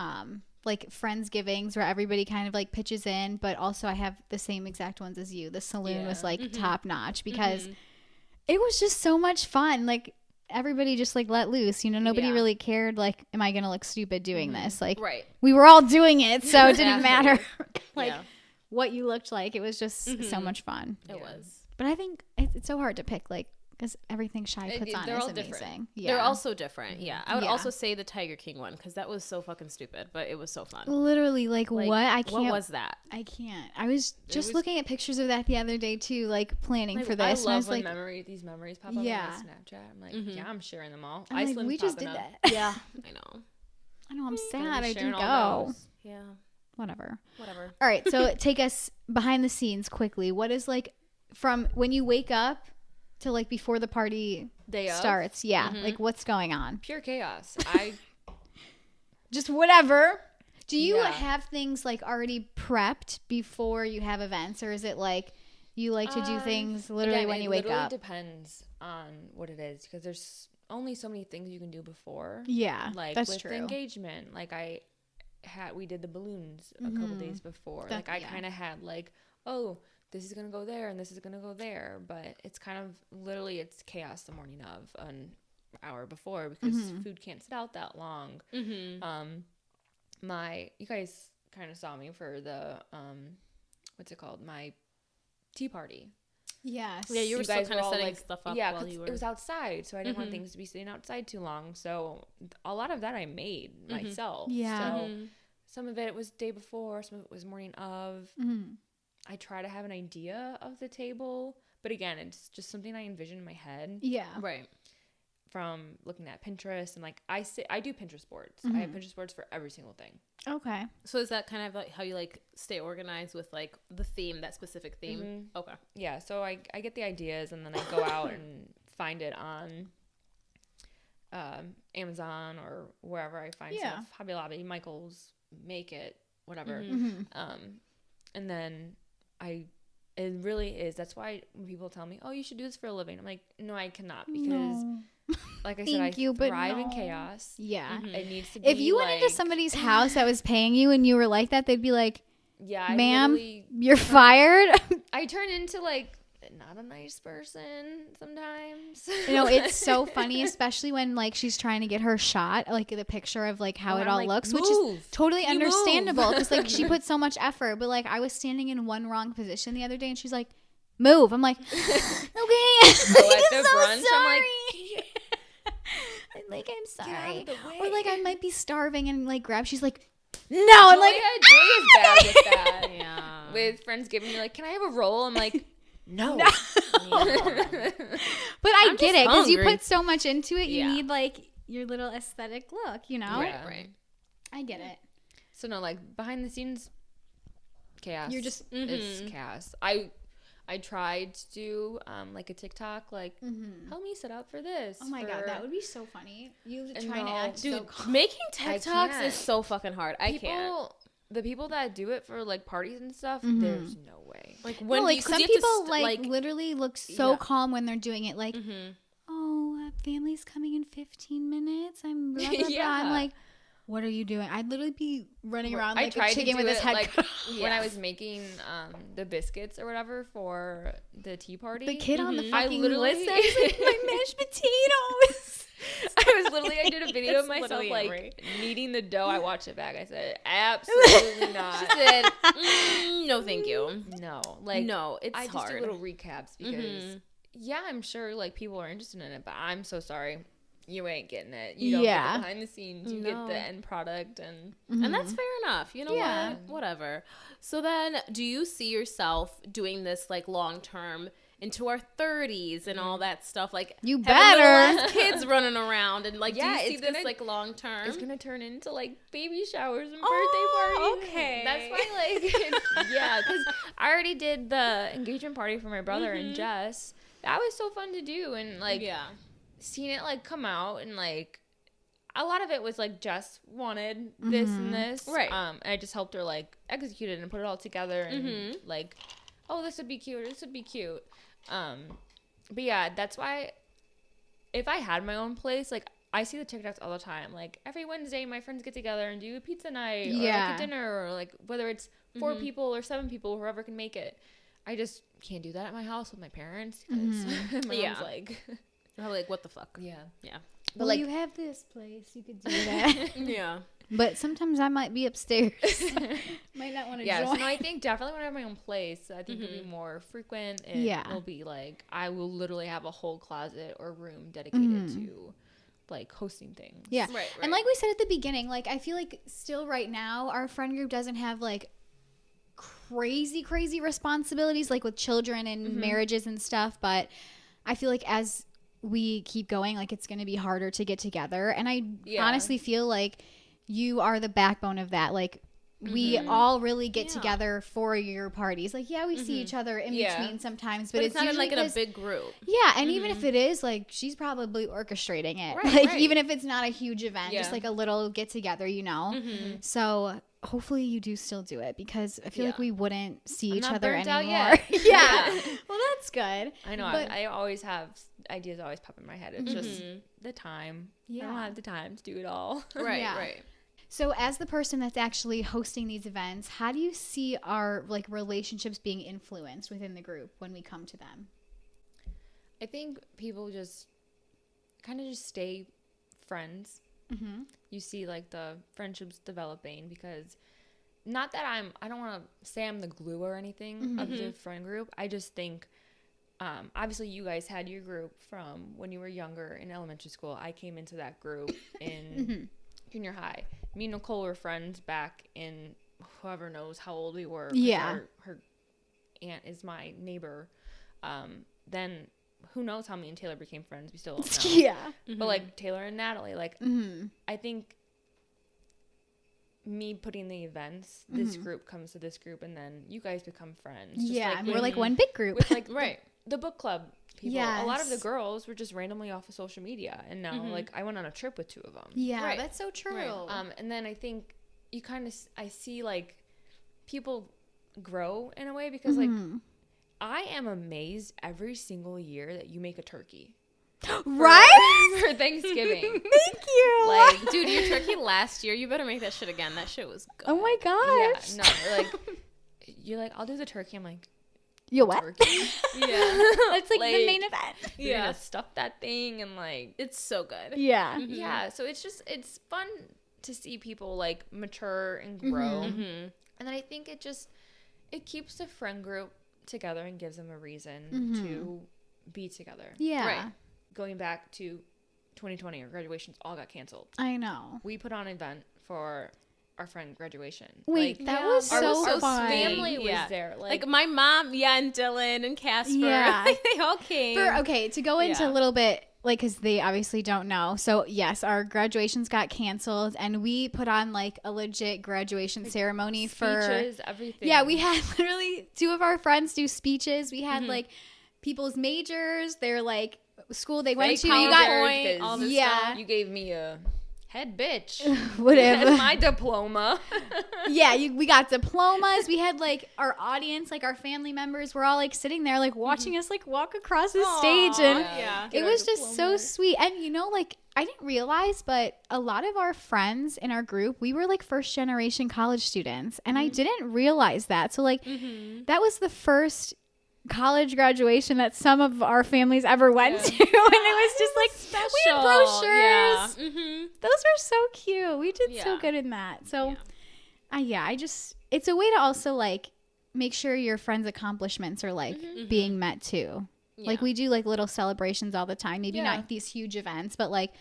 like Friendsgivings where everybody kind of like pitches in, but also I have the same exact ones as you. The saloon was like top notch because it was just so much fun. Like everybody just like let loose, you know, nobody really cared like, am I going to look stupid doing this? Like we were all doing it. So it didn't matter like what you looked like. It was just so much fun. It was. But I think it's so hard to pick like, because everything Shy puts on they're is all amazing. different. Yeah. They're also different. Yeah. I would Yeah. also say the Tiger King one because that was so fucking stupid, but it was so fun. Literally, like what? I can't. What was that? I can't. I was just looking at pictures of that the other day too, like planning for this. I and I love was when like, these memories pop up on my Snapchat. I'm like, yeah, I'm sharing them all. I'm like, Iceland's we just popping did up. that. Yeah. I know. I know. I'm Gonna sad. be I sharing didn't all go. those. Yeah. Whatever. Whatever. All right. So take us behind the scenes quickly. What is like from when you wake up to like before the party Day of? starts? Yeah. Like what's going on? Pure chaos. Just whatever. Do you Yeah. have things like already prepped before you have events, or is it like you like to do things literally Again, when you it wake literally up? depends on what it is because there's only so many things you can do before. Yeah, Like that's with true. the engagement, like we did the balloons a couple days before. Like I kind of had like, oh, this is going to go there and this is going to go there. But it's kind of literally it's chaos the morning of an hour before because food can't sit out that long. You guys kind of saw me for the, what's it called? My tea party. Yes. Yeah, you were still guys kind were of all setting like, stuff up yeah, while you were. it was outside, so I didn't want things to be sitting outside too long. So a lot of that I made myself. Yeah. So some of it was day before, some of it was morning of. I try to have an idea of the table, but again, it's just something I envision in my head. Yeah. Right. From looking at Pinterest and like I do Pinterest boards. I have Pinterest boards for every single thing. Okay. So is that kind of like how you like stay organized with like the theme, that specific theme? Okay. Yeah, so I get the ideas and then I go out and find it on Amazon or wherever I find stuff. Hobby Lobby, Michael's, Make It, whatever. And then it really is. That's why when people tell me, "Oh, you should do this for a living," I'm like, "No, I cannot," because, like I said, I thrive in chaos. Yeah. It needs to be. If you went into somebody's house that was paying you and you were like that, they'd be like, "Yeah, ma'am, you're fired." I turn into like not a nice person sometimes. It's so funny, especially when like she's trying to get her shot, like the picture of like how it all looks, which is totally understandable because like she put so much effort. But like I was standing in one wrong position the other day and she's like, "Move." I'm like, "Okay." So at the brunch, I'm like, I'm sorry. Get out of the way. Or like I might be starving and like grab. She's like, "No." I'm like, Julia's bad with that. Yeah. With friends giving me like, "Can I have a roll?" I'm like, no. But I get it because you put so much into it. You need like your little aesthetic look, you know? Right. I get it. So no, like behind the scenes chaos. You're just it's chaos. I tried to do like a TikTok, like help me set up for this. Oh my god, that would be so funny. You trying to no, act Dude, so calm. making TikToks is so fucking hard. I can't. The people that do it for like parties and stuff, there's no way. Like when like some people like literally look so calm when they're doing it. Like, oh, family's coming in 15 minutes. I'm blah, blah, blah. I'm like, what are you doing? I'd literally be running around like a chicken with his head. Like when I was making the biscuits or whatever for the tea party. The kid on the fucking literally list that was like, my mashed potatoes. I did a video of myself like kneading the dough. I watched it back. I said, absolutely not. Said, no, thank you. No, like no, it's I hard. just do little recaps because I'm sure like people are interested in it, but I'm so sorry. You ain't getting it. You don't get the behind the scenes. You get the end product, and that's fair enough. You know what? Whatever. So then, do you see yourself doing this like long term into our 30s and all that stuff? Like you better kids running around and like do you see it's this gonna, like long term? It's gonna turn into like baby showers and birthday parties. Okay, that's why like because I already did the engagement party for my brother and Jess. That was so fun to do, and like seeing it like come out, and like a lot of it was like Jess wanted this and this, right? And I just helped her like execute it and put it all together, and like, oh, this would be cute, or this would be cute. But yeah, that's why if I had my own place, like I see the TikToks all the time, like every Wednesday my friends get together and do a pizza night or like a dinner, or like whether it's 4 people or 7 people, whoever can make it. I just can't do that at my house with my parents because my mom's like I'm like, what the fuck? Yeah. But well, like, you have this place, you could do that. Yeah. But sometimes I might be upstairs. Might not want to join. So no, I think definitely when I have my own place, I think it'll be more frequent. It will be like, I will literally have a whole closet or room dedicated to like hosting things. Yeah. Right. And like we said at the beginning, like I feel like still right now our friend group doesn't have like crazy responsibilities like with children and marriages and stuff. But I feel like as we keep going, like it's going to be harder to get together. And I honestly feel like you are the backbone of that. Like we all really get together for your parties. Like, we see each other in between sometimes, but it's not like in a big group. Yeah. And even if it is, like she's probably orchestrating it. Right, even if it's not a huge event, just like a little get together, you know? So hopefully you do still do it because I feel like we wouldn't see each other anymore. Yeah. Well, that's that's good. I know. But- I always have ideas always pop in my head. It's just the time. I don't have the time to do it all. Right, Yeah. right. So as the person that's actually hosting these events, how do you see our like relationships being influenced within the group when we come to them? I think people just kind of just stay friends. Mm-hmm. You see like the friendships developing because not that I don't want to say I'm the glue or anything of the friend group. I just think obviously you guys had your group from when you were younger in elementary school. I came into that group in junior high. Me and Nicole were friends back in whoever knows how old we were. 'Cause Yeah. her aunt is my neighbor. Then who knows how me and Taylor became friends. We still don't know. Yeah. But like Taylor and Natalie, like Mm-hmm. I think me putting the events, this group comes to this group, and then you guys become friends. Just Yeah, like and we're with- like one big group. with like Right. the book club people. A lot of the Yes. girls were just randomly off of social media, and now like I went on a trip with two of them. Yeah, Right. that's so true. Right. And then I think you kind of I see like people grow in a way because like I am amazed every single year that you make a turkey. Right? For Thanksgiving. Thank you. Like, Dude, your turkey last year, you better make that shit again. That shit was good. oh my yeah, gosh. no, like, you're like, I'll do the turkey. I'm like, You what? turkey? Yeah. That's like, the Like, main event. You're Yeah. gonna stuff that thing and like, It's so good. Yeah. yeah. So it's fun to see people like mature and grow. Mm-hmm. And then I think it keeps the friend group together and gives them a reason to be together. Yeah. Right. Going back to 2020, our graduations all got canceled. I know. We put on an event for our friend graduation. Wait, like, that yeah, was our- so our fun. family was Yeah. there. Like my mom, and Dylan and Casper. Yeah. They all came. Okay, to go into Yeah. a little bit, like, because they obviously don't know. So, yes, our graduations got canceled, and we put on, like, a legit graduation ceremony for... speeches, everything. Yeah, we had literally two of our friends do speeches. We had, like, people's majors, their, like, school they went to. You got... PowerPoint, all this Yeah. stuff. You gave me a head bitch. Whatever. That's my diploma. Yeah, we got diplomas. We had like our audience, like our family members, were all like sitting there, like watching us like walk across the stage, and yeah. it was just so sweet. And you know, like I didn't realize, but a lot of our friends in our group, we were like first generation college students, and I didn't realize that. So like that was the first college graduation that some of our families ever went to, and it was just like we had brochures. Yeah. Mm-hmm. Those were so cute. We did so Yeah. good in that. So, I just, it's a way to also like make sure your friends' accomplishments are like being met too. Like we do like little celebrations all the time. Maybe Yeah. not these huge events, but like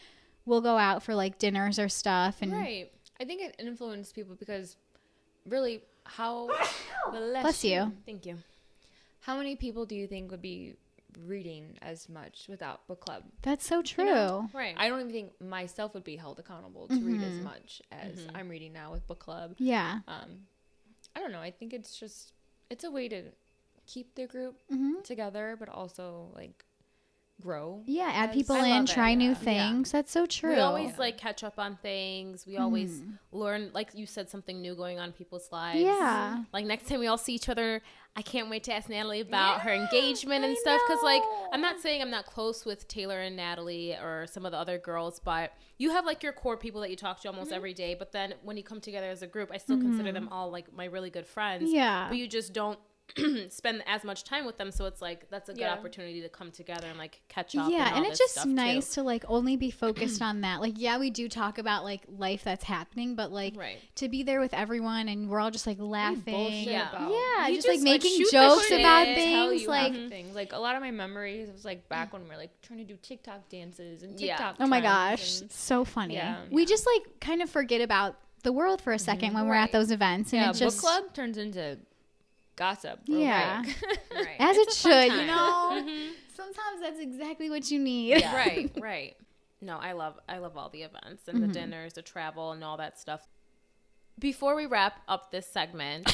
we'll go out for like dinners or stuff. And Right. I think it influenced people because really how bless you. Thank you. how many people do you think would be reading as much without book club? That's so true. know, Right. I don't even think myself would be held accountable to read as much as I'm reading now with book club. Yeah. I don't know. I think it's a way to keep the group together, but also like grow. Yeah. Add as- people I in, love it, try new yeah. things. That's so true. We always like catch up on things. We always learn, like you said, something new going on in people's lives. Yeah. Like next time we all see each other, I can't wait to ask Natalie about her engagement and stuff. Because like, I'm not saying I'm not close with Taylor and Natalie or some of the other girls, but you have like your core people that you talk to almost every day. But then when you come together as a group, I still consider them all like my really good friends. Yeah. But you just don't spend as much time with them, so it's like that's a good Yeah. opportunity to come together and like catch up. Yeah, all and it's this just stuff, nice too. to like only be focused on that. Like, yeah, we do talk about like life that's happening, but like Right. to be there with everyone and we're all just like laughing. bullshit Yeah. about. Yeah, We just like just, like, making shoot the jokes shit, about tell Tell things. you Like, half things. Like a lot of my memories, it was like back when we were like trying to do TikTok dances and Yeah. TikTok. oh my trends gosh, and- so funny. Yeah. We just like kind of forget about the world for a second when we're at Right. those events, and yeah, it just book club turns into gossip. real Yeah. quick. Right. as It's it a fun should, time. you know. Sometimes that's exactly what you need. Yeah. Right, right. No, I love all the events and the dinners, the travel, and all that stuff. Before we wrap up this segment,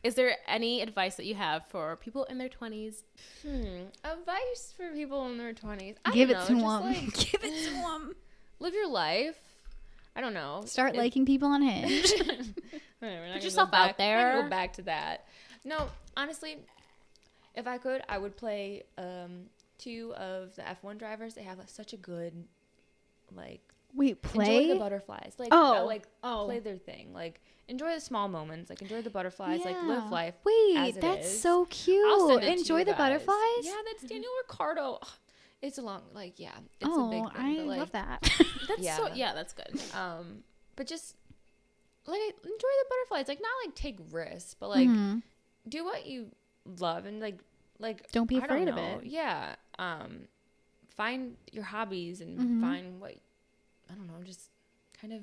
is there any advice that you have for people in their 20s? Advice for people in their 20s. Give it know, to just, them. like, Give it to them. live your life. I don't know. Start liking people on Hinge. Put yourself out there. Go back to that. No, honestly, If I could, I would play 2 of the F1 drivers. They have such a good, like, Wait, play? enjoy the butterflies. Like, play their thing. Like, enjoy the small moments. Like, enjoy the butterflies. Like, live life. Wait, as it that's is. so cute. I'll send it to Enjoy you the guys. butterflies? Yeah, that's Daniel Ricciardo. It's a long, like, yeah. It's Oh, a big thing. I but, like, love that. That's Yeah. that's good. But just, like, enjoy the butterflies. Like, not, like, take risks, but, like, do what you love and, like, Don't be I afraid of know. it. Yeah. Find your hobbies and find what, I don't know, just kind of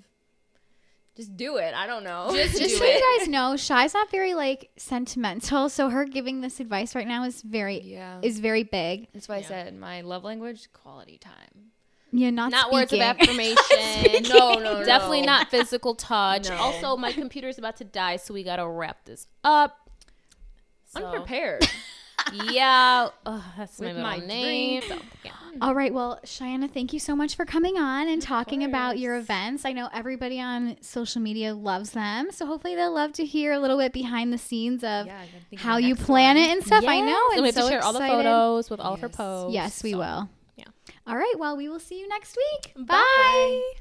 just do it. I don't know. Just so you guys know, Shy's not very like sentimental, so her giving this advice right now is very big. That's why I said my love language, quality time. Yeah, not words of speaking. affirmation. No. Definitely not physical touch. No. Also, my computer's about to die, so we gotta wrap this up. So, Unprepared. Yeah, that's With my my name. drink. So, yeah. All right, well, Shyana, thank you so much for coming on and talking about your events. I know everybody on social media loves them, so hopefully they'll love to hear a little bit behind the scenes of how you plan it and stuff. I know, and we have so to share all the excited. photos with all of her posts. Yes, we will. Yeah. All right, well, we will see you next week. Bye.